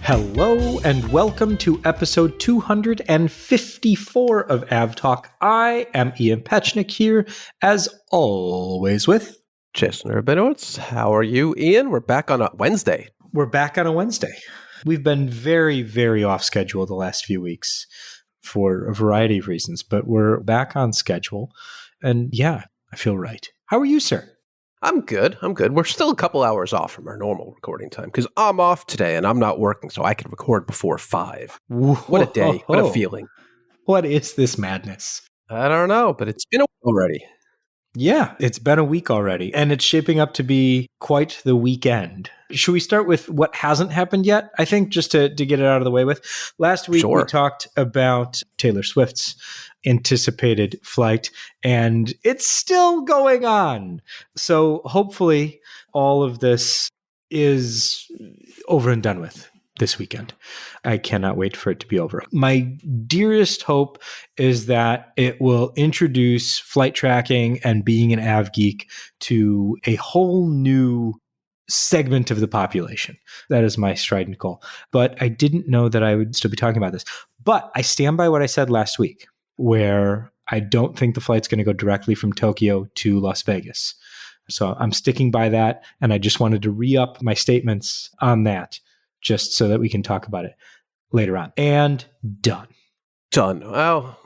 Hello and welcome to episode 254 of AvTalk. I am Ian Petchnick here, as always, with Jason Rabinowitz. How are you, Ian? We're back on a Wednesday. We're back on a Wednesday. We've been very, very off schedule the last few weeks for a variety of reasons, but we're back on schedule. And yeah, I feel right. How are you, sir? I'm good. We're still a couple hours off from our normal recording time because I'm off today and I'm not working, so I can record before 5. What a day. What a feeling. What is this madness? I don't know, but it's been a while already. Yeah, it's been a week already, and it's shaping up to be quite the weekend. Should we start with what hasn't happened yet? I think just to get it out of the way with. Last week, we talked about Taylor Swift's anticipated flight, and it's still going on. So hopefully all of this is over and done with this weekend. I cannot wait for it to be over. My dearest hope is that it will introduce flight tracking and being an av geek to a whole new segment of the population. That is my strident goal. But I didn't know that I would still be talking about this. But I stand by what I said last week, where I don't think the flight's going to go directly from Tokyo to Las Vegas. So I'm sticking by that. And I just wanted to re-up my statements on that, just so that we can talk about it later on. And done. Well,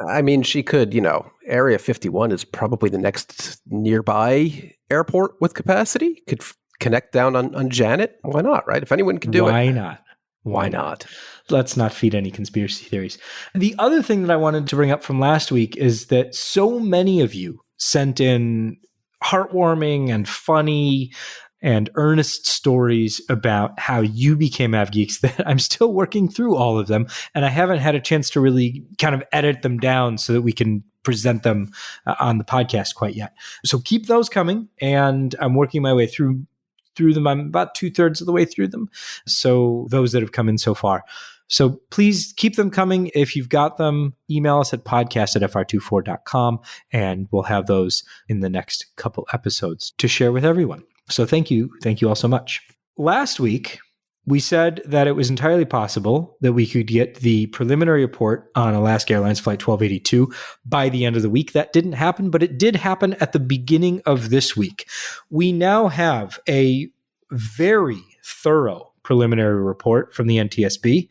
I mean, she could, Area 51 is probably the next nearby airport with capacity. Could connect down on Janet. Why not, right? If anyone can do Why it. not? Why not? Let's not feed any conspiracy theories. The other thing that I wanted to bring up from last week is that so many of you sent in heartwarming and funny and earnest stories about how you became AvGeeks that I'm still working through all of them. And I haven't had a chance to really kind of edit them down so that we can present them on the podcast quite yet. So keep those coming. And I'm working my way through them. I'm about 2/3 of the way through them. So those that have come in so far. So please keep them coming. If you've got them, email us at podcast@fr24.com, and we'll have those in the next couple episodes to share with everyone. So thank you. Thank you all so much. Last week, we said that it was entirely possible that we could get the preliminary report on Alaska Airlines Flight 1282 by the end of the week. That didn't happen, but it did happen at the beginning of this week. We now have a very thorough preliminary report from the NTSB,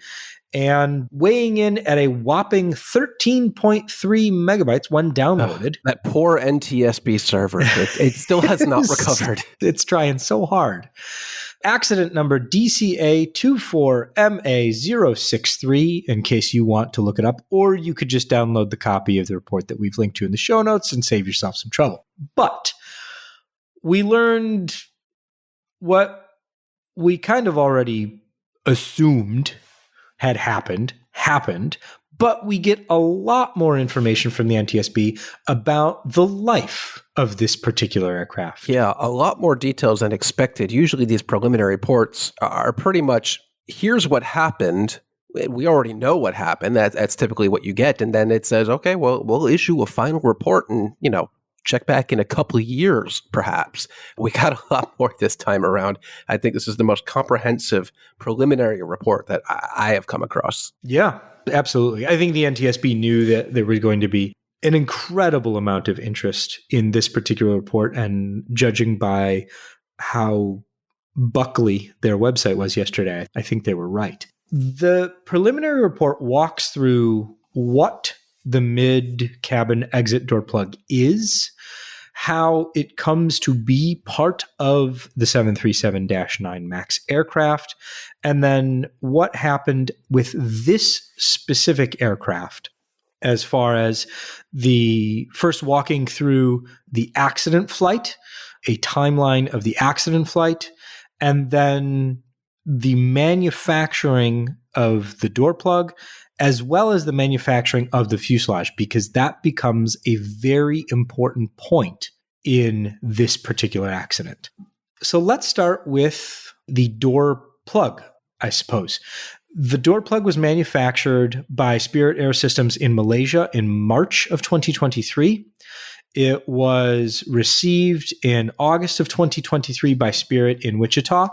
and weighing in at a whopping 13.3 megabytes when downloaded. That poor NTSB server. It still has not recovered. It's trying so hard. Accident number DCA24MA063, in case you want to look it up, or you could just download the copy of the report that we've linked to in the show notes and save yourself some trouble. But we learned what we kind of already assumed had happened, but we get a lot more information from the NTSB about the life of this particular aircraft. Yeah, a lot more details than expected. Usually these preliminary reports are pretty much, here's what happened. We already know what happened. That's typically what you get. And then it says, okay, well, we'll issue a final report and, check back in a couple of years, perhaps. We got a lot more this time around. I think this is the most comprehensive preliminary report that I have come across. Yeah, absolutely. I think the NTSB knew that there was going to be an incredible amount of interest in this particular report, and judging by how buckly their website was yesterday, I think they were right. The preliminary report walks through what the mid-cabin exit door plug is, how it comes to be part of the 737-9 MAX aircraft, and then what happened with this specific aircraft as far as the first walking through the accident flight, a timeline of the accident flight, and then the manufacturing of the door plug, as well as the manufacturing of the fuselage, because that becomes a very important point in this particular accident. So let's start with the door plug, I suppose. The door plug was manufactured by Spirit AeroSystems in Malaysia in March of 2023. It was received in August of 2023 by Spirit in Wichita.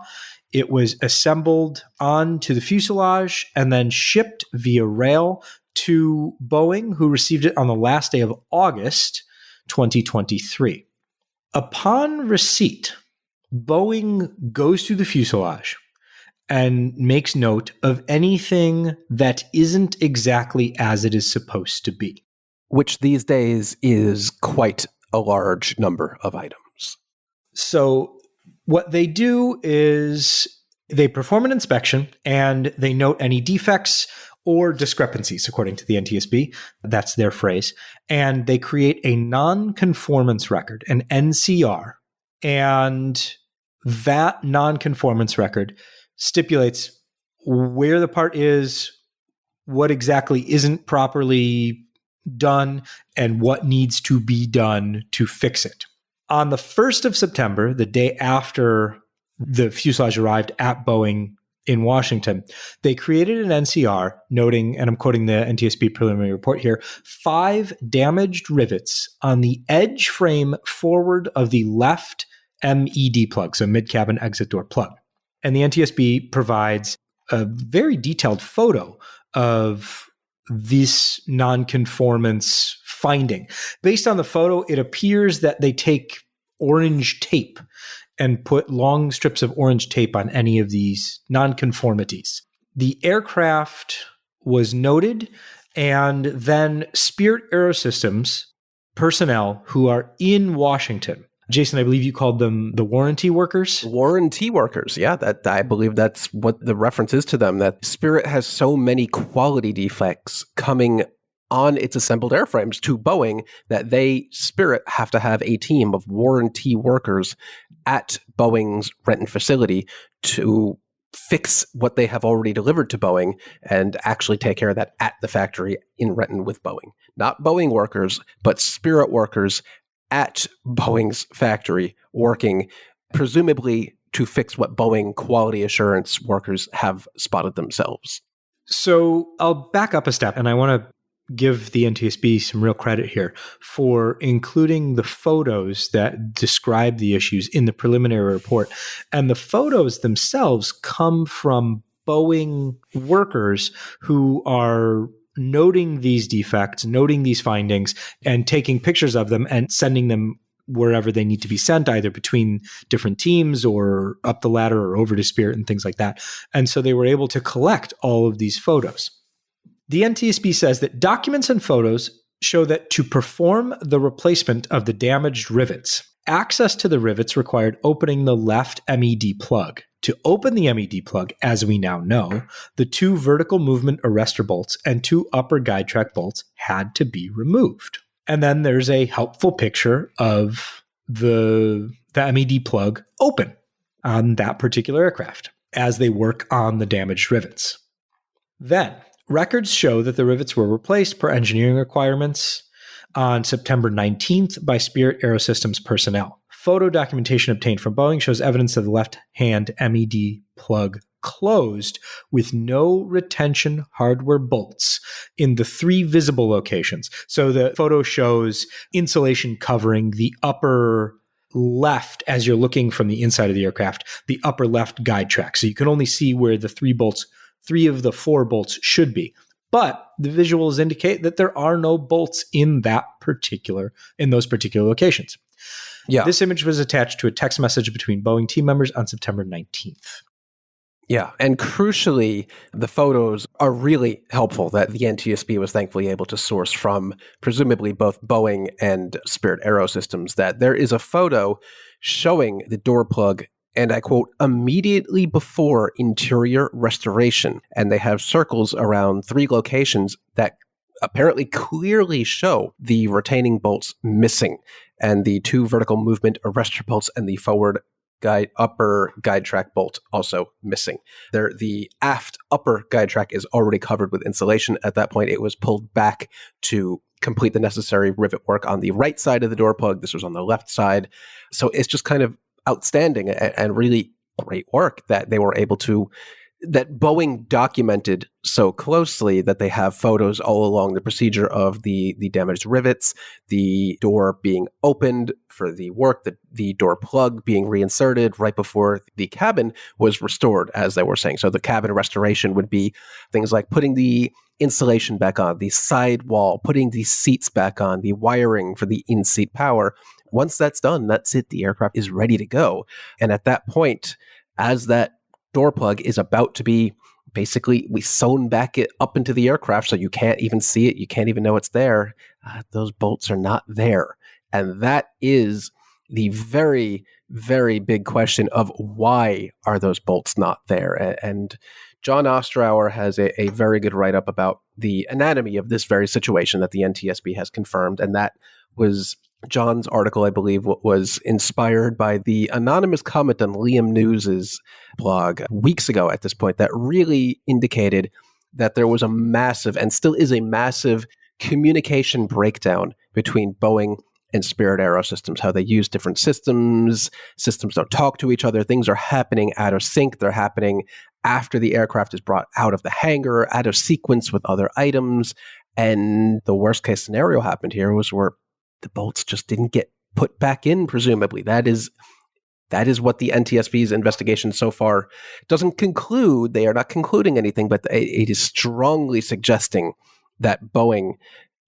It was assembled onto the fuselage and then shipped via rail to Boeing, who received it on the last day of August 2023. Upon receipt, Boeing goes through the fuselage and makes note of anything that isn't exactly as it is supposed to be. Which these days is quite a large number of items. So what they do is they perform an inspection and they note any defects or discrepancies, according to the NTSB. That's their phrase. And they create a non-conformance record, an NCR. And that non-conformance record stipulates where the part is, what exactly isn't properly done, and what needs to be done to fix it. On the 1st of September, the day after the fuselage arrived at Boeing in Washington, they created an NCR noting, and I'm quoting the NTSB preliminary report here, 5 damaged rivets on the edge frame forward of the left MED plug, so mid-cabin exit door plug. And the NTSB provides a very detailed photo of this non-conformance finding. Based on the photo, it appears that they take orange tape and put long strips of orange tape on any of these non-conformities. The aircraft was noted, and then Spirit Aerosystems personnel who are in Washington, Jason, I believe you called them the warranty workers? Warranty workers, yeah. That I believe that's what the reference is to them, that Spirit has so many quality defects coming on its assembled airframes to Boeing that they, Spirit, have to have a team of warranty workers at Boeing's Renton facility to fix what they have already delivered to Boeing and actually take care of that at the factory in Renton with Boeing. Not Boeing workers, but Spirit workers at Boeing's factory working presumably to fix what Boeing quality assurance workers have spotted themselves. So I'll back up a step, and I want to give the NTSB some real credit here for including the photos that describe the issues in the preliminary report. And the photos themselves come from Boeing workers who are noting these defects, noting these findings, and taking pictures of them and sending them wherever they need to be sent, either between different teams or up the ladder or over to Spirit and things like that. And so they were able to collect all of these photos. The NTSB says that documents and photos show that to perform the replacement of the damaged rivets, access to the rivets required opening the left MED plug. To open the MED plug, as we now know, the 2 vertical movement arrestor bolts and 2 upper guide track bolts had to be removed. And then there's a helpful picture of the MED plug open on that particular aircraft as they work on the damaged rivets. Then, records show that the rivets were replaced per engineering requirements on September 19th by Spirit Aerosystems personnel. Photo documentation obtained from Boeing shows evidence of the left-hand MED plug closed with no retention hardware bolts in the 3 visible locations. So the photo shows insulation covering the upper left as you're looking from the inside of the aircraft, the upper left guide track. So you can only see where the 3 of the 4 bolts should be. But the visuals indicate that there are no bolts in those particular locations. Yeah. This image was attached to a text message between Boeing team members on September 19th. Yeah, and crucially, the photos are really helpful that the NTSB was thankfully able to source from presumably both Boeing and Spirit Aerosystems, that there is a photo showing the door plug, and I quote, immediately before interior restoration. And they have circles around 3 locations that apparently clearly show the retaining bolts missing and the 2 vertical movement arrestor bolts and the forward upper guide track bolt also missing. The aft upper guide track is already covered with insulation. At that point, it was pulled back to complete the necessary rivet work on the right side of the door plug. This was on the left side. So it's just kind of outstanding and really great work that they were able to that Boeing documented so closely that they have photos all along the procedure of the damaged rivets, the door being opened for the work, the door plug being reinserted right before the cabin was restored, as they were saying. So the cabin restoration would be things like putting the insulation back on, the sidewall, putting the seats back on, the wiring for the in-seat power. Once that's done, that's it. The aircraft is ready to go. And at that point, as that door plug is about to be basically we sewn back it up into the aircraft so you can't even see it, you can't even know it's there, those bolts are not there. And that is the very, very big question of why are those bolts not there? And John Ostrower has a very good write-up about the anatomy of this very situation that the NTSB has confirmed, and that was John's article, I believe, was inspired by the anonymous comment on Liam News's blog weeks ago at this point that really indicated that there was a massive, and still is a massive, communication breakdown between Boeing and Spirit Aerosystems, how they use different systems don't talk to each other, things are happening out of sync, they're happening after the aircraft is brought out of the hangar, out of sequence with other items, and the worst case scenario happened here was where the bolts just didn't get put back in, presumably. That is what the NTSB's investigation so far doesn't conclude. They are not concluding anything, but it is strongly suggesting that Boeing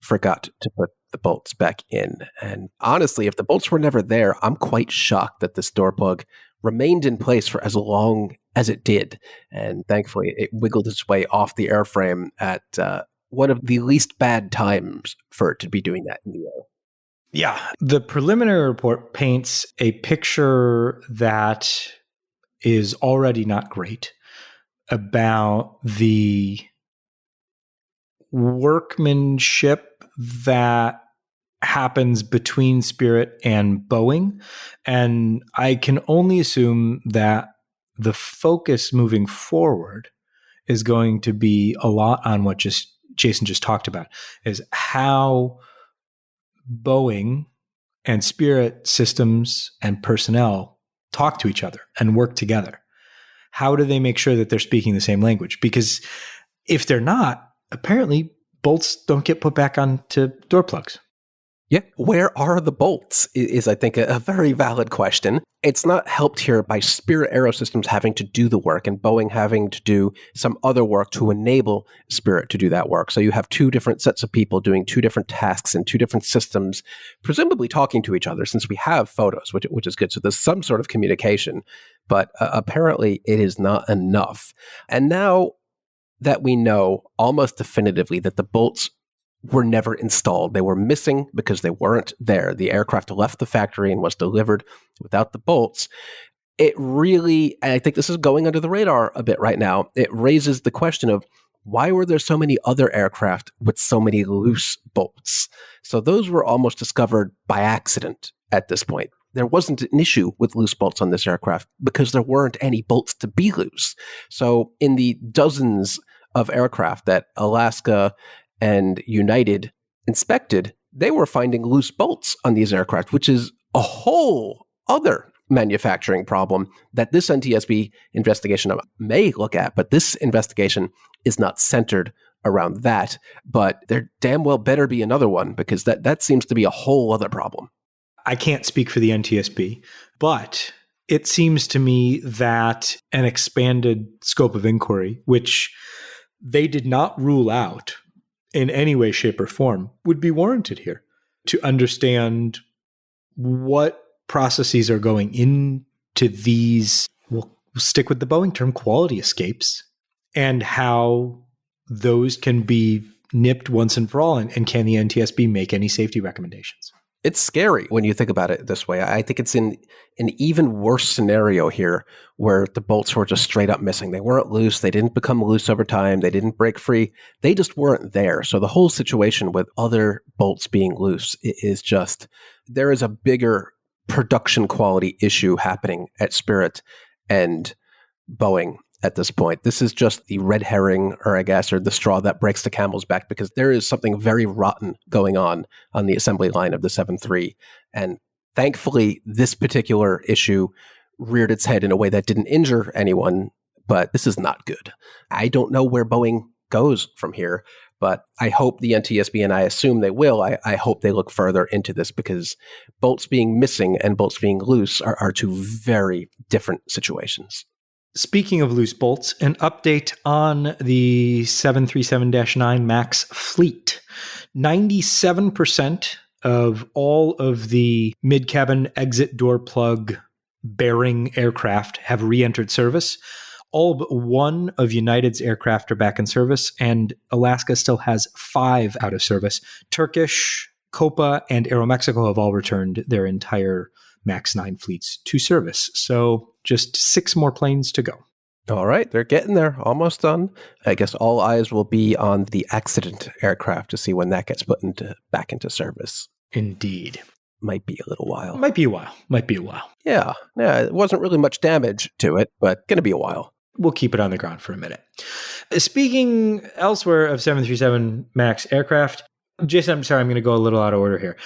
forgot to put the bolts back in. And honestly, if the bolts were never there, I'm quite shocked that this door plug remained in place for as long as it did. And thankfully, it wiggled its way off the airframe at one of the least bad times for it to be doing that in the air. Yeah, the preliminary report paints a picture that is already not great about the workmanship that happens between Spirit and Boeing. And I can only assume that the focus moving forward is going to be a lot on what Jason just talked about, is how Boeing and Spirit systems and personnel talk to each other and work together. How do they make sure that they're speaking the same language? Because if they're not, apparently bolts don't get put back onto door plugs. Yeah, where are the bolts is I think, a very valid question. It's not helped here by Spirit Aerosystems having to do the work and Boeing having to do some other work to enable Spirit to do that work. So you have two different sets of people doing two different tasks in two different systems, presumably talking to each other since we have photos, which is good. So there's some sort of communication, but apparently it is not enough. And now that we know almost definitively that the bolts were never installed. They were missing because they weren't there. The aircraft left the factory and was delivered without the bolts. It really, and I think this is going under the radar a bit right now, it raises the question of why were there so many other aircraft with so many loose bolts? So those were almost discovered by accident at this point. There wasn't an issue with loose bolts on this aircraft because there weren't any bolts to be loose. So in the dozens of aircraft that Alaska and United inspected, they were finding loose bolts on these aircraft, which is a whole other manufacturing problem that this NTSB investigation may look at, but this investigation is not centered around that. But there damn well better be another one because that seems to be a whole other problem. I can't speak for the NTSB, but it seems to me that an expanded scope of inquiry, which they did not rule out in any way, shape, or form, would be warranted here to understand what processes are going into these, we'll stick with the Boeing term, quality escapes, and how those can be nipped once and for all, and can the NTSB make any safety recommendations? It's scary when you think about it this way. I think it's in an even worse scenario here where the bolts were just straight up missing. They weren't loose. They didn't become loose over time. They didn't break free. They just weren't there. So the whole situation with other bolts being loose is just, there is a bigger production quality issue happening at Spirit and Boeing at this point. This is just the red herring, or the straw that breaks the camel's back, because there is something very rotten going on the assembly line of the 737. And thankfully, this particular issue reared its head in a way that didn't injure anyone, but this is not good. I don't know where Boeing goes from here, but I hope the NTSB, and I assume they will, I hope they look further into this, because bolts being missing and bolts being loose are two very different situations. Speaking of loose bolts, an update on the 737-9 MAX fleet. 97% of all of the mid-cabin exit door plug bearing aircraft have re-entered service. All but one of United's aircraft are back in service, and Alaska still has 5 out of service. Turkish, Copa, and Aeromexico have all returned their entire MAX 9 fleets to service. So just 6 more planes to go. All right, they're getting there, almost done. I guess all eyes will be on the accident aircraft to see when that gets put back into service. Indeed. Might be a little while. Might be a while. Yeah, it wasn't really much damage to it, but going to be a while. We'll keep it on the ground for a minute. Speaking elsewhere of 737 MAX aircraft, Jason, I'm sorry, I'm going to go a little out of order here.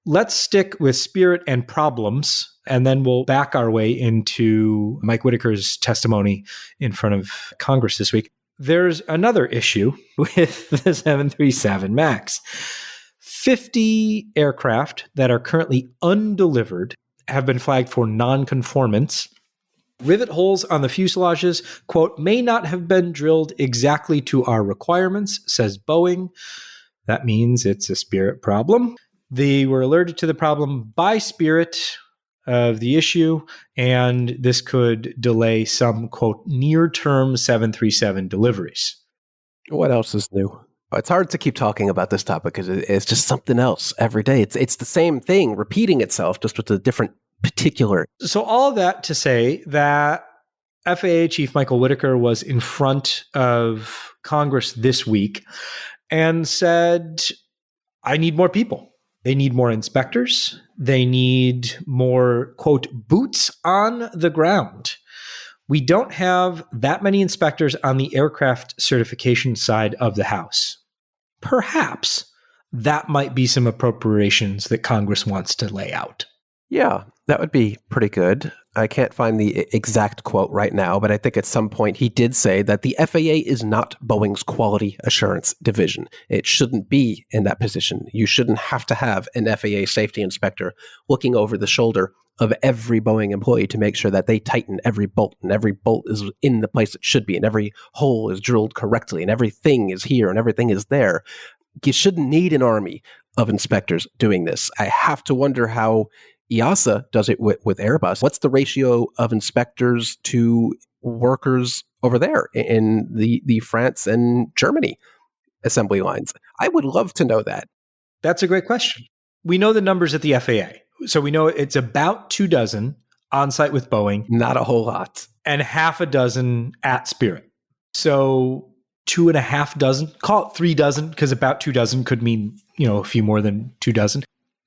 Let's stick with Spirit and problems, and then we'll back our way into Mike Whitaker's testimony in front of Congress this week. There's another issue with the 737 MAX. 50 aircraft that are currently undelivered have been flagged for non-conformance. Rivet holes on the fuselages, quote, may not have been drilled exactly to our requirements, says Boeing. That means it's a Spirit problem. They were alerted to the problem by Spirit of the issue, and this could delay some, quote, near-term 737 deliveries. What else is new? It's hard to keep talking about this topic because it's just something else every day. It's the same thing repeating itself, just with a different particular. So all that to say that FAA Chief Michael Whitaker was in front of Congress this week and said, I need more people. They need more inspectors. They need more, quote, boots on the ground. We don't have that many inspectors on the aircraft certification side of the house. Perhaps that might be some appropriations that Congress wants to lay out. Yeah, that would be pretty good. I can't find the exact quote right now, but I think at some point he did say that the FAA is not Boeing's quality assurance division. It shouldn't be in that position. You shouldn't have to have an FAA safety inspector looking over the shoulder of every Boeing employee to make sure that they tighten every bolt and every bolt is in the place it should be and every hole is drilled correctly and everything is here and everything is there. You shouldn't need an army of inspectors doing this. I have to wonder how EASA does it with Airbus. What's the ratio of inspectors to workers over there in the France and Germany assembly lines? I would love to know that. That's a great question. We know the numbers at the FAA. So we know it's about 24 on site with Boeing. Not a whole lot. And half a dozen at Spirit. So 2.5 dozen, call it 3 dozen, because about 2 dozen could mean, a few more than 2 dozen.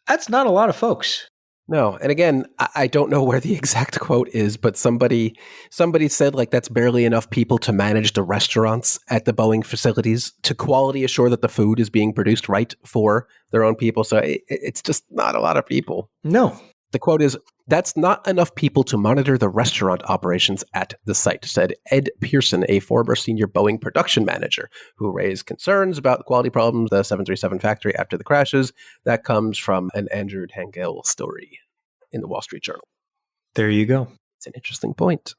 That's not a lot of folks. No. And again, I don't know where the exact quote is, but somebody said like that's barely enough people to manage the restaurants at the Boeing facilities to quality assure that the food is being produced right for their own people. So it's just not a lot of people. No. The quote is, that's not enough people to monitor the restaurant operations at the site, said Ed Pearson, a former senior Boeing production manager, who raised concerns about the quality problems at the 737 factory after the crashes. That comes from an Andrew Tangel story in the Wall Street Journal. There you go. It's an interesting point.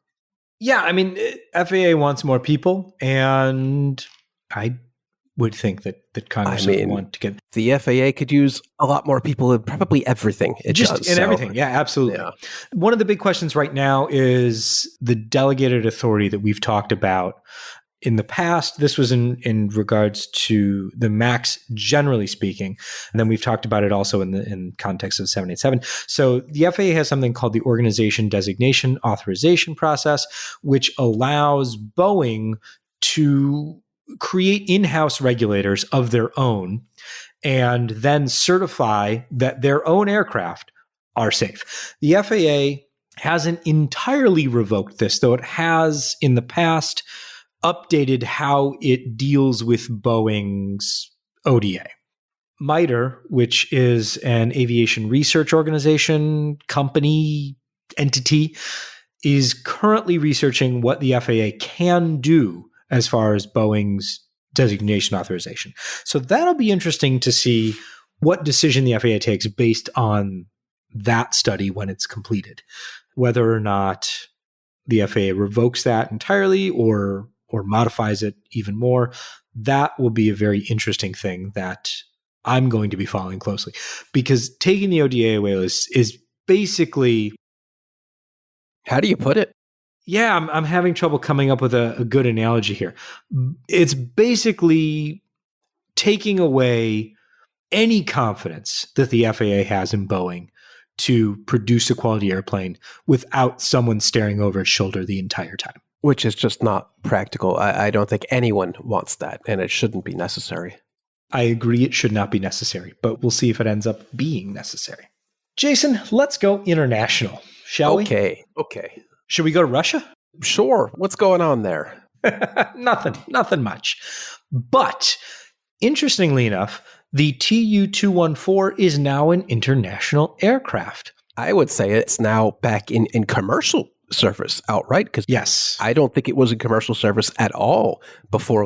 Yeah, I mean, FAA wants more people, and I would think that Congress would want to get... The FAA could use a lot more people in probably everything it does. In everything, yeah, absolutely. Yeah. One of the big questions right now is the delegated authority that we've talked about in the past. This was in regards to the MAX, generally speaking. And then we've talked about it also in context of 787. So the FAA has something called the Organization Designation Authorization Process, which allows Boeing to create in-house regulators of their own and then certify that their own aircraft are safe. The FAA hasn't entirely revoked this, though it has in the past updated how it deals with Boeing's ODA. MITRE, which is an aviation research organization, company, entity, is currently researching what the FAA can do as far as Boeing's designation authorization. So that'll be interesting to see what decision the FAA takes based on that study when it's completed, whether or not the FAA revokes that entirely or modifies it even more. That will be a very interesting thing that I'm going to be following closely, because taking the ODA away is basically... How do you put it? Yeah, I'm having trouble coming up with a good analogy here. It's basically taking away any confidence that the FAA has in Boeing to produce a quality airplane without someone staring over its shoulder the entire time. Which is just not practical. I don't think anyone wants that, and it shouldn't be necessary. I agree it should not be necessary, but we'll see if it ends up being necessary. Jason, let's go international, shall we? Okay. Should we go to Russia? Sure. What's going on there? Nothing much. But interestingly enough, the Tu-214 is now an international aircraft. I would say it's now back in commercial service outright, because yes, I don't think it was in commercial service at all before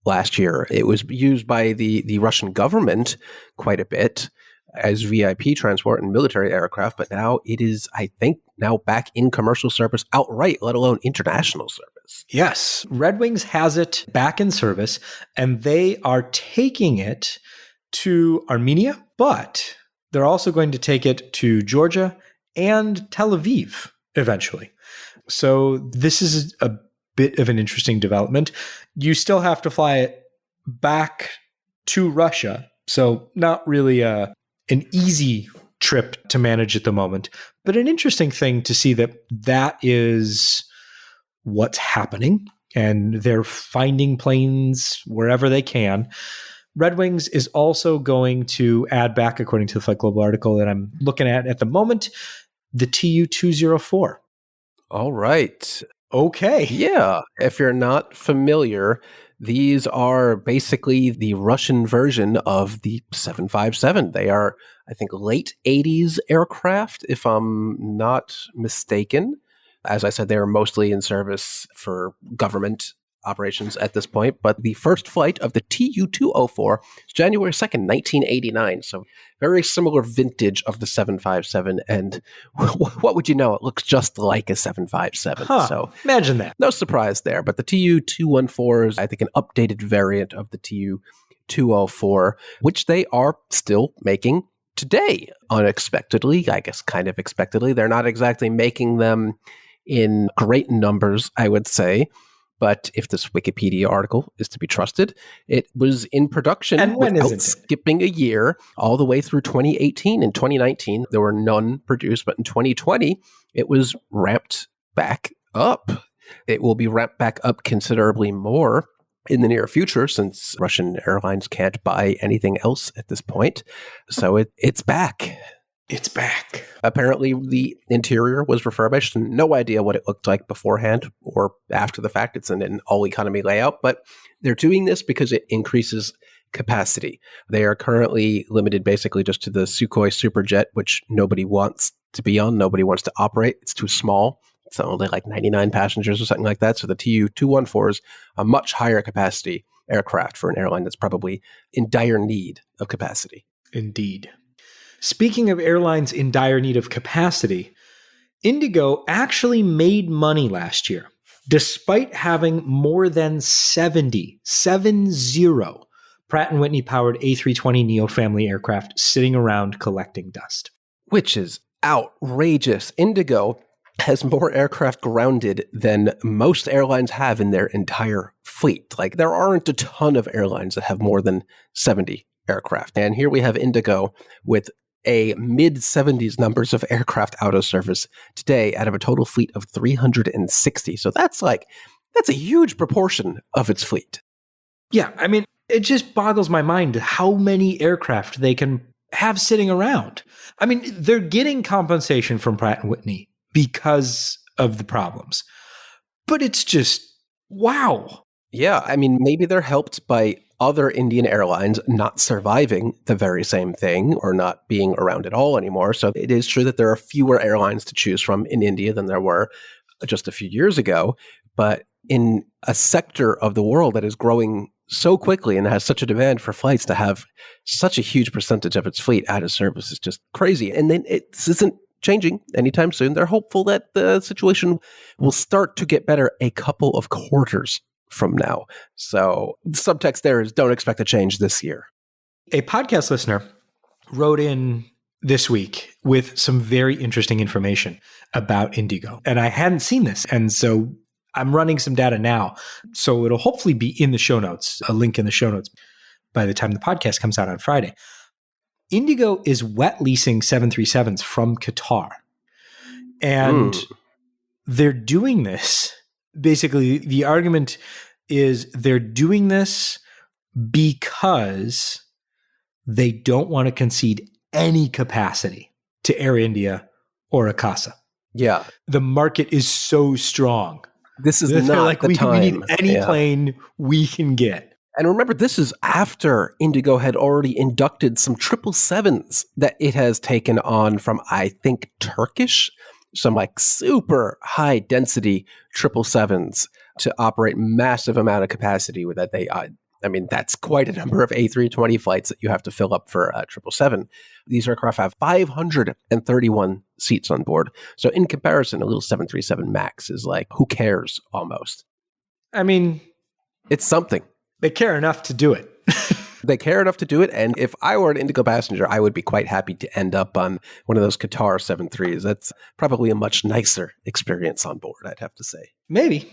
last year. It was used by the Russian government quite a bit as VIP transport and military aircraft, but now it is, I think, now back in commercial service outright, let alone international service. Yes, Red Wings has it back in service, and they are taking it to Armenia, but they're also going to take it to Georgia and Tel Aviv eventually. So this is a bit of an interesting development. You still have to fly it back to Russia, so not really an easy trip to manage at the moment, but an interesting thing to see that is what's happening, and they're finding planes wherever they can. Red Wings is also going to add back, according to the Flight Global article that I'm looking at the moment, the Tu-204. All right. Okay. Yeah. If you're not familiar, these are basically the Russian version of the 757. They are, I think, late 80s aircraft, if I'm not mistaken. As I said, they are mostly in service for government operations at this point, but the first flight of the Tu-204 is January 2nd, 1989. So very similar vintage of the 757. And what would you know? It looks just like a 757. So imagine that. No surprise there. But the Tu-214 is, I think, an updated variant of the Tu-204, which they are still making today, unexpectedly, I guess kind of expectedly. They're not exactly making them in great numbers, I would say. But if this Wikipedia article is to be trusted, it was in production and when without skipping a year all the way through 2018. In 2019, there were none produced, but in 2020, it was ramped back up. It will be ramped back up considerably more in the near future, since Russian airlines can't buy anything else at this point. So it's back. It's back. Apparently, the interior was refurbished. No idea what it looked like beforehand or after the fact. It's in an all-economy layout, but they're doing this because it increases capacity. They are currently limited basically just to the Sukhoi Superjet, which nobody wants to be on. Nobody wants to operate. It's too small. It's only like 99 passengers or something like that. So the Tu-214 is a much higher capacity aircraft for an airline that's probably in dire need of capacity. Indeed. Speaking of airlines in dire need of capacity, Indigo actually made money last year, despite having more than 70 Pratt & Whitney powered A320neo family aircraft sitting around collecting dust. Which is outrageous. Indigo has more aircraft grounded than most airlines have in their entire fleet. Like, there aren't a ton of airlines that have more than 70 aircraft. And here we have Indigo with a mid-70s numbers of aircraft out of service today out of a total fleet of 360. So that's a huge proportion of its fleet. Yeah, I mean, it just boggles my mind how many aircraft they can have sitting around. I mean, they're getting compensation from Pratt & Whitney because of the problems. But it's just, wow. Yeah, I mean, maybe they're helped by other Indian airlines not surviving the very same thing or not being around at all anymore. So it is true that there are fewer airlines to choose from in India than there were just a few years ago, but in a sector of the world that is growing so quickly and has such a demand for flights, to have such a huge percentage of its fleet out of service is just crazy. And then it isn't changing anytime soon. They're hopeful that the situation will start to get better a couple of quarters from now. So the subtext there is don't expect a change this year. A podcast listener wrote in this week with some very interesting information about Indigo. And I hadn't seen this. And so I'm running some data now. So it'll hopefully be in the show notes, a link in the show notes by the time the podcast comes out on Friday. Indigo is wet leasing 737s from Qatar. And they're doing this. Basically, the argument is they're doing this because they don't want to concede any capacity to Air India or Akasa. Yeah. The market is so strong. This is They're not like, the we time. need any plane we can get. And remember, this is after Indigo had already inducted some 777s that it has taken on from, I think, Turkish, some like super high density 777s to operate massive amount of capacity with that. I mean, that's quite a number of A320 flights that you have to fill up for 777. These aircraft have 531 seats on board. So in comparison, a little 737 MAX is like, who cares almost? I mean, it's something. They care enough to do it. They care enough to do it. And if I were an Indigo passenger, I would be quite happy to end up on one of those Qatar 73s. That's probably a much nicer experience on board, I'd have to say. Maybe.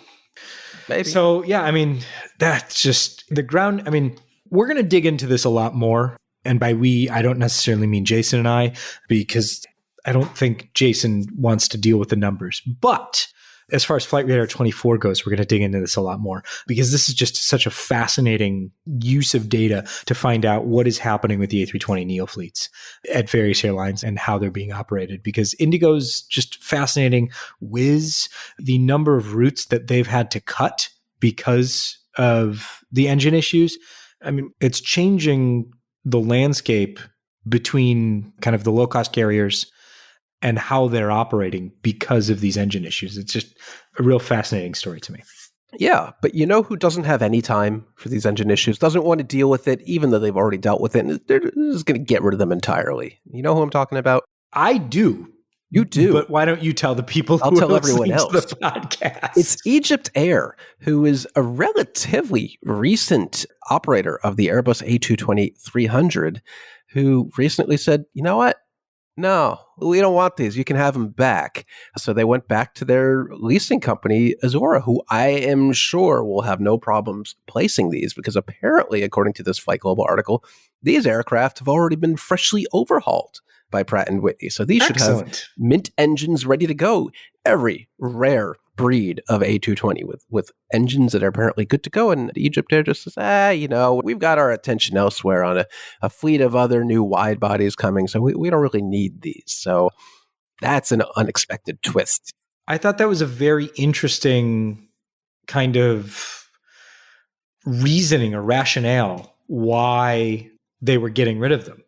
So, yeah, I mean, that's just the ground. I mean, we're going to dig into this a lot more. And by we, I don't necessarily mean Jason and I, because I don't think Jason wants to deal with the numbers. But as far as Flight Radar 24 goes, we're going to dig into this a lot more because this is just such a fascinating use of data to find out what is happening with the A320 neo fleets at various airlines and how they're being operated. Because Indigo's just fascinating with the number of routes that they've had to cut because of the engine issues. I mean, it's changing the landscape between kind of the low-cost carriers and how they're operating because of these engine issues. It's just a real fascinating story to me. Yeah, but you know who doesn't have any time for these engine issues, doesn't want to deal with it, even though they've already dealt with it, and they're just going to get rid of them entirely. You know who I'm talking about? I do. You do. But why don't you tell the people I'll who tell are everyone listening else. to the podcast? It's Egypt Air, who is a relatively recent operator of the Airbus A220-300, who recently said, you know what? No, we don't want these. You can have them back. So they went back to their leasing company, Azora, who I am sure will have no problems placing these because apparently, according to this Flight Global article, these aircraft have already been freshly overhauled by Pratt & Whitney. So these should have mint engines ready to go. Every rare breed of A220 with engines that are apparently good to go. And Egypt Air just says, we've got our attention elsewhere on a fleet of other new wide bodies coming. So we don't really need these. So that's an unexpected twist. I thought that was a very interesting kind of reasoning or rationale why they were getting rid of them.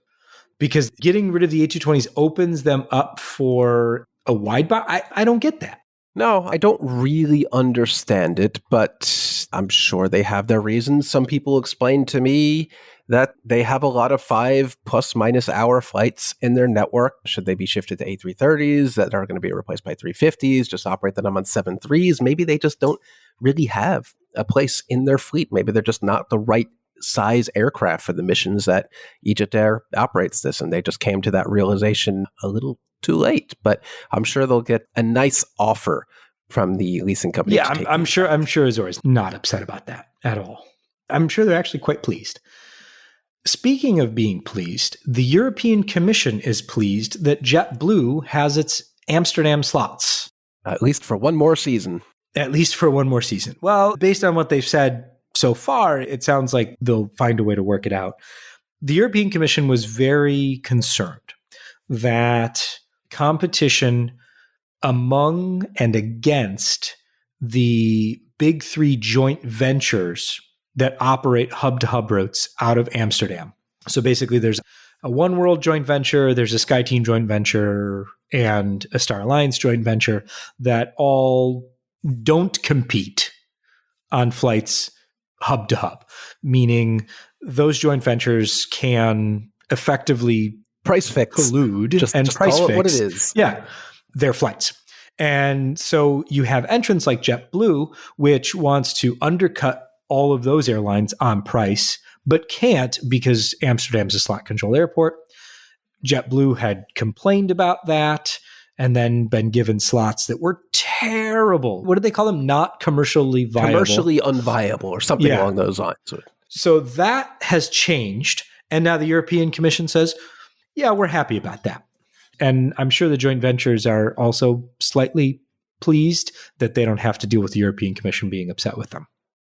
Because getting rid of the A220s opens them up for a wide body. I don't get that. No, I don't really understand it, but I'm sure they have their reasons. Some people explained to me that they have a lot of 5± hour flights in their network. Should they be shifted to A330s that are going to be replaced by 350s, just operate them on 73s? Maybe they just don't really have a place in their fleet. Maybe they're just not the right size aircraft for the missions that Egypt Air operates this, and they just came to that realization a little too late. But I'm sure they'll get a nice offer from the leasing company. Yeah, I'm sure Azora's not upset about that at all. I'm sure they're actually quite pleased. Speaking of being pleased, the European Commission is pleased that JetBlue has its Amsterdam slots. At least for one more season. At least for one more season. Well, based on what they've said so far, it sounds like they'll find a way to work it out. The European Commission was very concerned that competition among and against the big three joint ventures that operate hub-to-hub routes out of Amsterdam. So basically, there's a One World joint venture, there's a SkyTeam joint venture, and a Star Alliance joint venture that all don't compete on flights hub to hub, meaning those joint ventures can effectively price fix, collude and just price call fix it what it is. Yeah, their flights. And so you have entrants like JetBlue, which wants to undercut all of those airlines on price, but can't because Amsterdam's a slot control airport. JetBlue had complained about that and then been given slots that were terrible. What do they call them? Not commercially viable. Commercially unviable or something along those lines. So that has changed. And now the European Commission says, yeah, we're happy about that. And I'm sure the joint ventures are also slightly pleased that they don't have to deal with the European Commission being upset with them.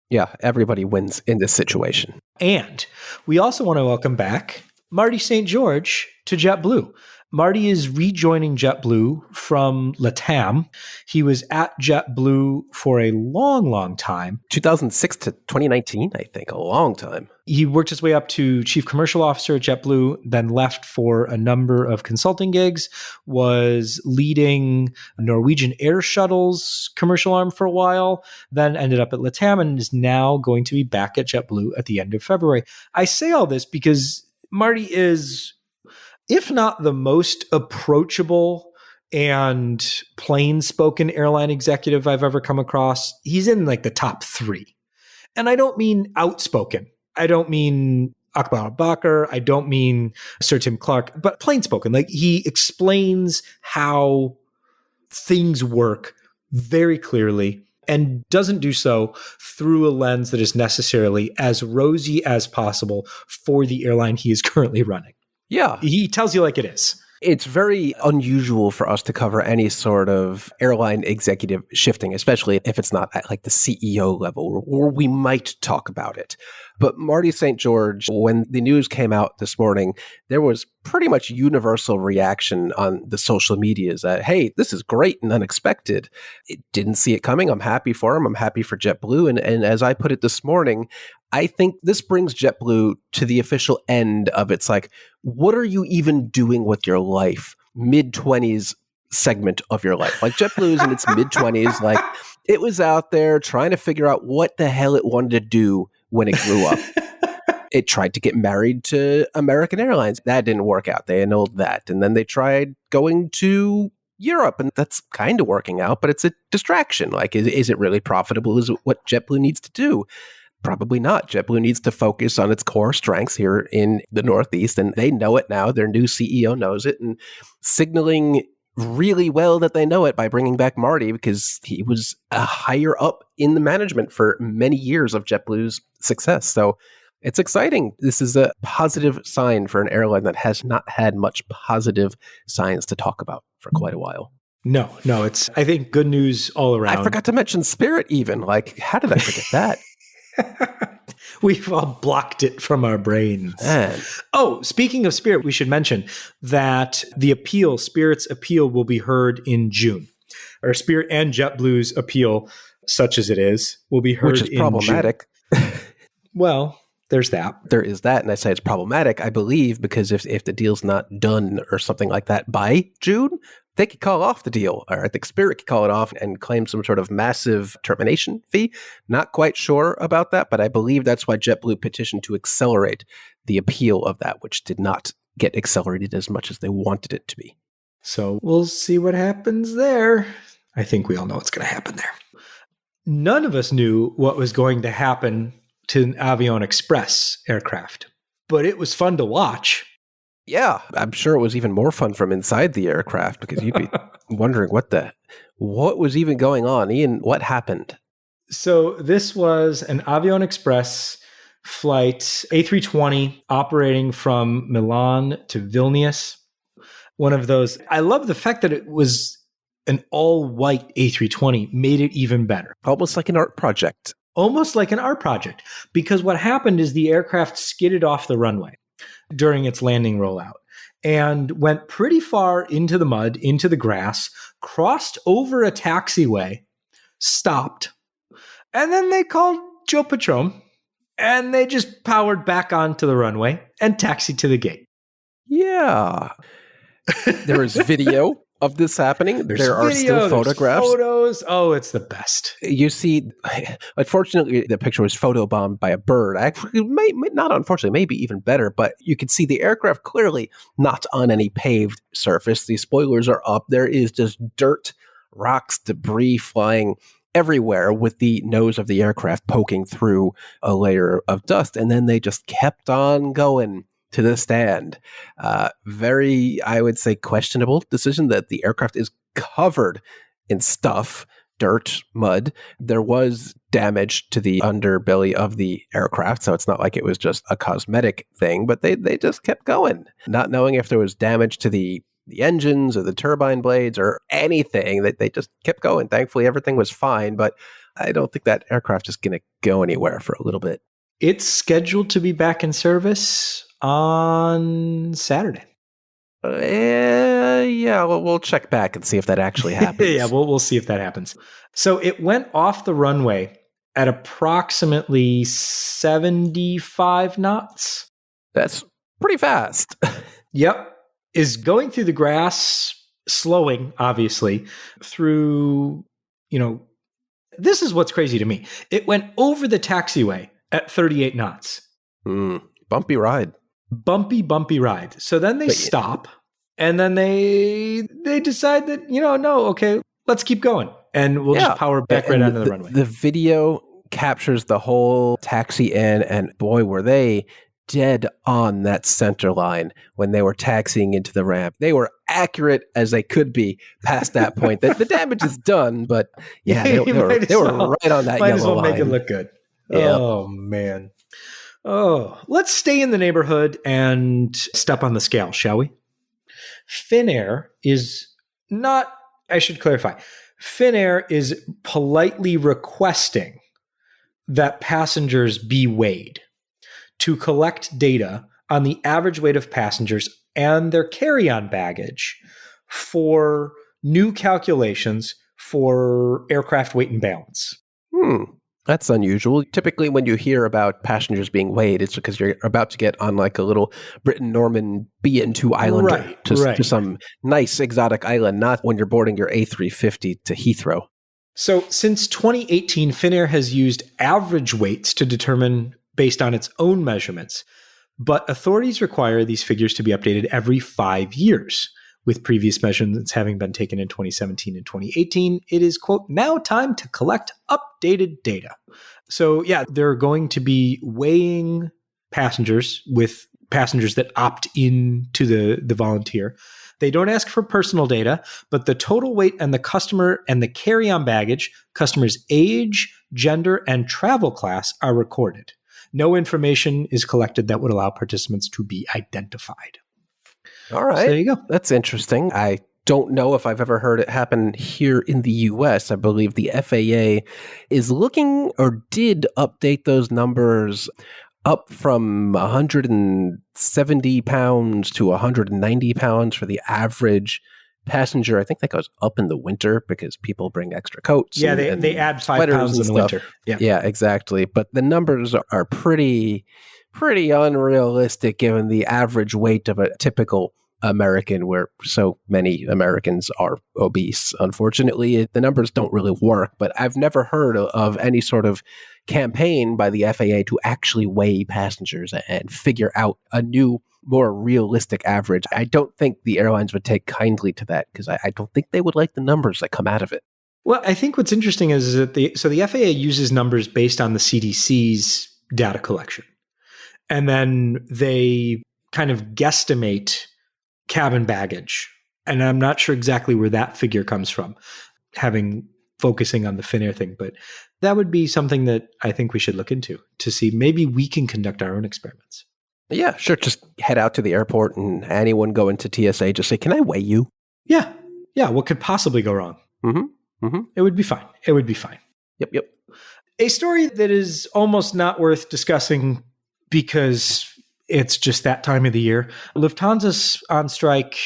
Yeah, everybody wins in this situation. And we also want to welcome back Marty St. George to JetBlue. Marty is rejoining JetBlue from LATAM. He was at JetBlue for a long, long time. 2006 to 2019, I think, a long time. He worked his way up to chief commercial officer at JetBlue, then left for a number of consulting gigs, was leading Norwegian Air Shuttle's commercial arm for a while, then ended up at LATAM and is now going to be back at JetBlue at the end of February. I say all this because Marty is, if not the most approachable and plain-spoken airline executive I've ever come across, he's in like the top 3. And I don't mean outspoken. I don't mean Akbar Bakr. I don't mean Sir Tim Clark, but plain-spoken. Like, he explains how things work very clearly and doesn't do so through a lens that is necessarily as rosy as possible for the airline he is currently running. Yeah. He tells you like it is. It's very unusual for us to cover any sort of airline executive shifting, especially if it's not at like the CEO level, or we might talk about it. But Marty St. George, when the news came out this morning, there was pretty much universal reaction on the social medias that, hey, this is great and unexpected. It didn't see it coming. I'm happy for him. I'm happy for JetBlue. And as I put it this morning, I think this brings JetBlue to the official end of its like, what are you even doing with your life? Mid-20s segment of your life. Like, JetBlue is in its mid-20s. Like, it was out there trying to figure out what the hell it wanted to do when it grew up. It tried to get married to American Airlines. That didn't work out. They annulled that. And then they tried going to Europe, and that's kind of working out, but it's a distraction. Like, is it really profitable? Is it what JetBlue needs to do? Probably not. JetBlue needs to focus on its core strengths here in the Northeast, and they know it now. Their new CEO knows it, and signaling really well that they know it by bringing back Marty, because he was a higher up in the management for many years of JetBlue's success. So it's exciting. This is a positive sign for an airline that has not had much positive signs to talk about for quite a while. No, it's, I think, good news all around. I forgot to mention Spirit even. Like, how did I forget that? We've all blocked it from our brains. Man. Oh, speaking of Spirit, we should mention that the appeal, Spirit's appeal, will be heard in June. Or Spirit and JetBlue's appeal, such as it is, will be heard in June. Which is problematic. Well, there's that. There is that, and I say it's problematic, I believe, because if the deal's not done or something like that by June, they could call off the deal, or I think Spirit could call it off and claim some sort of massive termination fee. Not quite sure about that, but I believe that's why JetBlue petitioned to accelerate the appeal of that, which did not get accelerated as much as they wanted it to be. So we'll see what happens there. I think we all know what's going to happen there. None of us knew what was going to happen to an Avion Express aircraft, but it was fun to watch. Yeah, I'm sure it was even more fun from inside the aircraft, because you'd be wondering what was even going on. Ian, what happened? So this was an Avion Express flight, A320, operating from Milan to Vilnius. One of those. I love the fact that it was an all-white A320, made it even better. Almost like an art project. Almost like an art project, because what happened is the aircraft skidded off the runway during its landing rollout and went pretty far into the mud, into the grass, crossed over a taxiway, stopped, and then they called Joe Patrone, and they just powered back onto the runway and taxied to the gate. Yeah. There is video of this happening. There's there are video, still photographs. There's photos. Oh, it's the best. You see, unfortunately, the picture was photobombed by a bird. Actually, not unfortunately, maybe even better, but you can see the aircraft clearly not on any paved surface. The spoilers are up. There is just dirt, rocks, debris flying everywhere with the nose of the aircraft poking through a layer of dust. And then they just kept on going to the stand. Very, I would say, questionable decision that the aircraft is covered in stuff, dirt, mud. There was damage to the underbelly of the aircraft, so it's not like it was just a cosmetic thing, but they just kept going, not knowing if there was damage to the engines or the turbine blades or anything. That they just kept going. Thankfully, everything was fine, but I don't think that aircraft is going to go anywhere for a little bit. It's scheduled to be back in service on Saturday. Yeah, we'll check back and see if that actually happens. Yeah, we'll see if that happens. So it went off the runway at approximately 75 knots. That's pretty fast. Yep. Is going through the grass, slowing, obviously, through, this is what's crazy to me. It went over the taxiway at 38 knots. Bumpy ride. Bumpy ride. So then they stop, and then they decide that, no, okay, let's keep going. And we'll just power back right onto the runway. The video captures the whole taxi in, and boy, were they dead on that center line when they were taxiing into the ramp. They were accurate as they could be past that point. The damage is done, but yeah, they were right on that yellow line. Might as well make it look good. Yep. Oh, man. Oh, let's stay in the neighborhood and step on the scale, shall we? Finnair is not, I should clarify, Finnair is politely requesting that passengers be weighed to collect data on the average weight of passengers and their carry-on baggage for new calculations for aircraft weight and balance. That's unusual. Typically, when you hear about passengers being weighed, it's because you're about to get on like a little Britain-Norman BN2 Islander to some nice exotic island, not when you're boarding your A350 to Heathrow. So since 2018, Finnair has used average weights to determine based on its own measurements, but authorities require these figures to be updated every 5 years. With previous measurements having been taken in 2017 and 2018, it is, quote, now time to collect updated data. So yeah, they're going to be weighing passengers with passengers that opt in to the volunteer. They don't ask for personal data, but the total weight and the customer and the carry-on baggage, customer's age, gender, and travel class are recorded. No information is collected that would allow participants to be identified. All right. So there you go. That's interesting. I don't know if I've ever heard it happen here in the U.S. I believe the FAA is looking or did update those numbers up from 170 pounds to 190 pounds for the average passenger. I think that goes up in the winter because people bring extra coats. Yeah, they add 5 pounds in the winter. Yeah, exactly. But the numbers are pretty unrealistic given the average weight of a typical American, where so many Americans are obese. Unfortunately, the numbers don't really work, but I've never heard of any sort of campaign by the FAA to actually weigh passengers and figure out a new, more realistic average. I don't think the airlines would take kindly to that because I don't think they would like the numbers that come out of it. Well, I think what's interesting is that the FAA uses numbers based on the CDC's data collection. And then they kind of guesstimate cabin baggage. And I'm not sure exactly where that figure comes from, focusing on the Finnair thing. But that would be something that I think we should look into to see maybe we can conduct our own experiments. Yeah, sure. Just head out to the airport and anyone go into TSA, just say, can I weigh you? Yeah. Yeah. What could possibly go wrong? It would be fine. Yep. A story that is almost not worth discussing because it's just that time of the year. Lufthansa's on strike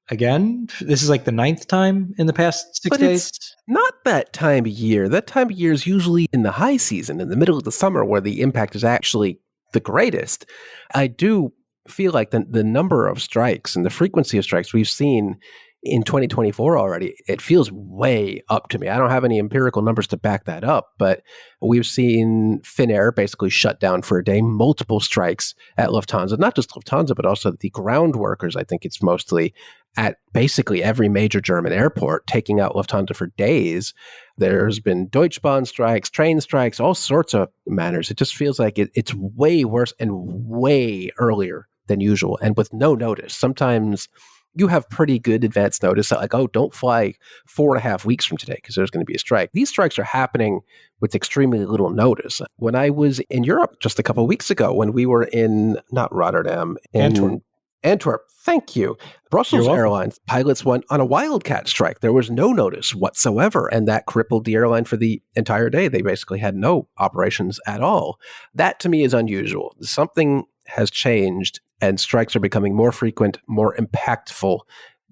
again. This is like the 9th time in the past 6 days. It's not that time of year. That time of year is usually in the high season, in the middle of the summer, where the impact is actually the greatest. I do feel like the number of strikes and the frequency of strikes we've seen in 2024 already, it feels way up to me. I don't have any empirical numbers to back that up, but we've seen Finnair basically shut down for a day, multiple strikes at Lufthansa, not just Lufthansa, but also the ground workers. I think it's mostly at basically every major German airport, taking out Lufthansa for days. There's been Deutsche Bahn strikes, train strikes, all sorts of manners. It just feels like it's way worse and way earlier than usual, and with no notice. Sometimes you have pretty good advance notice that, like, oh, don't fly 4.5 weeks from today because there's going to be a strike. These strikes are happening with extremely little notice. When I was in Europe just a couple of weeks ago, when we were in, not Rotterdam, in Antwerp. Thank you. Brussels Airlines pilots went on a wildcat strike. There was no notice whatsoever, and that crippled the airline for the entire day. They basically had no operations at all. That, to me, is unusual. Something has changed, and strikes are becoming more frequent, more impactful,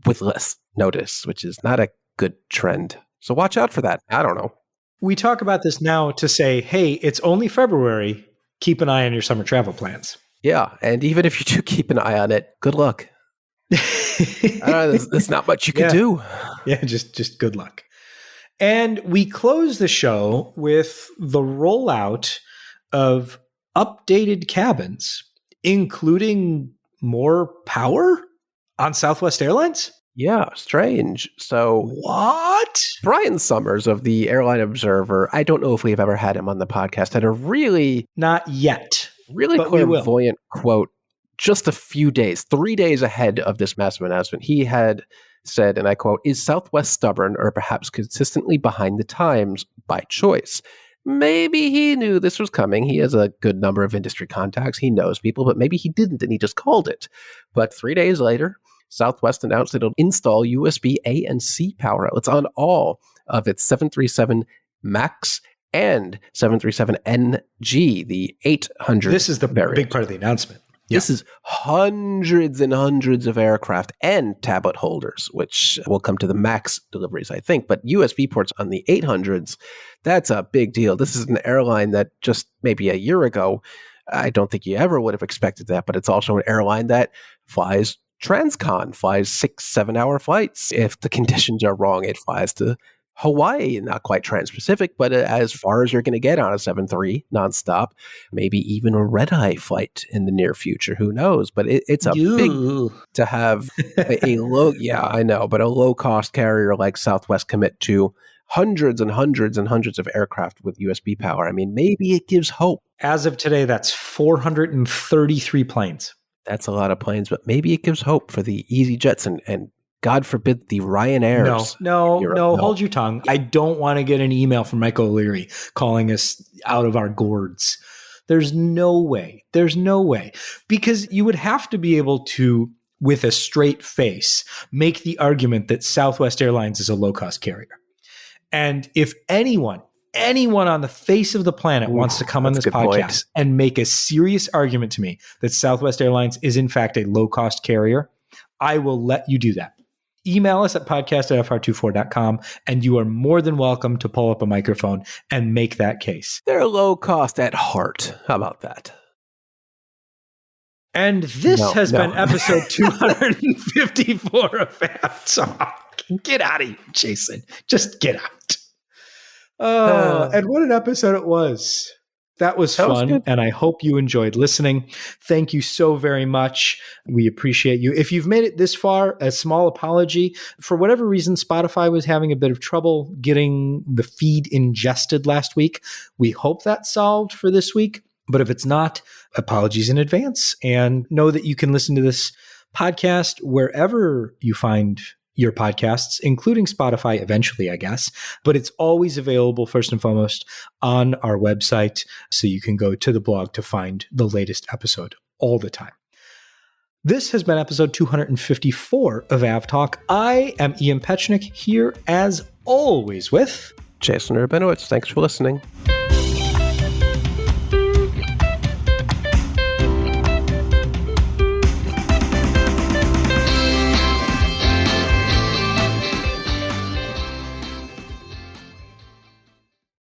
with less notice, which is not a good trend. So watch out for that. I don't know. We talk about this now to say, hey, it's only February. Keep an eye on your summer travel plans. Yeah, and even if you do keep an eye on it, good luck. There's not much you can do. Yeah, just good luck. And we close the show with the rollout of updated cabins, including more power on Southwest Airlines. Yeah, strange. So what? Brian Summers of the Airline Observer, I don't know if we've ever had him on the podcast, had a really... Not yet. Really clairvoyant quote just a few days, 3 days ahead of this massive announcement. He had said, and I quote, "Is Southwest stubborn or perhaps consistently behind the times by choice?" Maybe he knew this was coming. He has a good number of industry contacts. He knows people, but maybe he didn't and he just called it. But 3 days later, Southwest announced it'll install USB A and C power outlets on all of its 737 MAX and 737NG, the 800. This is the variant. Big part of the announcement. Yeah. This is hundreds and hundreds of aircraft and tablet holders, which will come to the MAX deliveries, I think. But USB ports on the 800s, that's a big deal. This is an airline that just maybe a year ago, I don't think you ever would have expected that, but it's also an airline that flies transcon, flies 6-7 hour flights. If the conditions are wrong, it flies to Hawaii, not quite trans-Pacific, but as far as you're going to get on a 737 nonstop, maybe even a red-eye flight in the near future. Who knows? But it's a big to have a low, yeah, I know, but a low-cost carrier like Southwest commit to hundreds and hundreds and hundreds of aircraft with USB power. I mean, maybe it gives hope. As of today, that's 433 planes. That's a lot of planes, but maybe it gives hope for the EasyJets and God forbid the Ryanairs. No, hold your tongue. I don't want to get an email from Michael O'Leary calling us out of our gourds. There's no way. Because you would have to be able to, with a straight face, make the argument that Southwest Airlines is a low-cost carrier. And if anyone on the face of the planet wants to come on this podcast and make a serious argument to me that Southwest Airlines is in fact a low-cost carrier, I will let you do that. Email us at podcast@fr24.com, and you are more than welcome to pull up a microphone and make that case. They're low cost at heart. How about that? And this has been episode 254 of AvTalk. Get out of here, Jason. Just get out. And what an episode it was. That was fun, and I hope you enjoyed listening. Thank you so very much. We appreciate you. If you've made it this far, a small apology. For whatever reason, Spotify was having a bit of trouble getting the feed ingested last week. We hope that's solved for this week. But if it's not, apologies in advance. And know that you can listen to this podcast wherever you find your podcasts, including Spotify eventually, I guess. But it's always available, first and foremost, on our website. So you can go to the blog to find the latest episode all the time. This has been episode 254 of AvTalk. I am Ian Petchnick, here as always with Jason Rabinowitz. Thanks for listening.